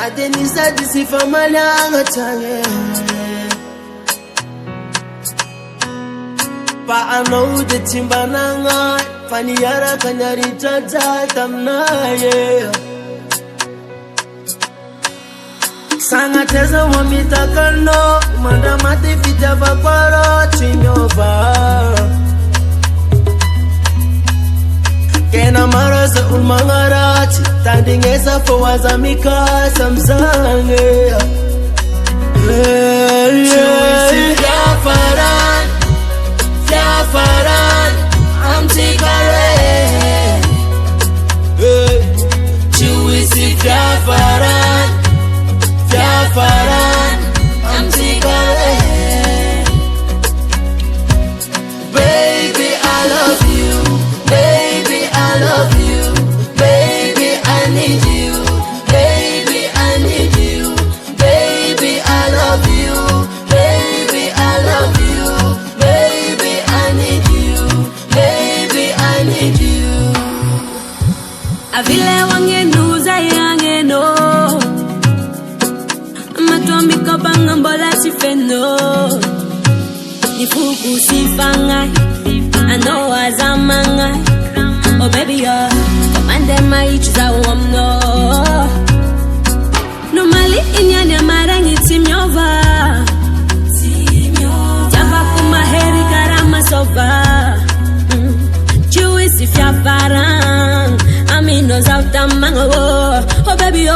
Adenisa disi famalanga change. Pa ano de timbananga, faniyara kanyari chacha tamnaye. Sanga teza wamita kano, manda mate pita vakwaro chinyova. Kena marasa ulmangarati, tandingesa fawaza mikasa mzange. Chuisi Jafaran, Jafaran, Amtikare. Chuisi Jafaran, Jafaran, Amtikare. Baby, I love you. Baby, I love you. Baby, I need you. Baby, I need you. Baby, I love you. Baby, I love you. Baby, I need you. Baby, I need you. Avile wange nuza yange no. Matuambi kopanga mbola sifeno. Nifuku sifanga. I know azamanga. Oh baby, komande maichuza uamno. Normally inyanya marangi timyova. Java kuma heri karama sova. Chuisi Jafaran, amino zautamanga. Oh baby,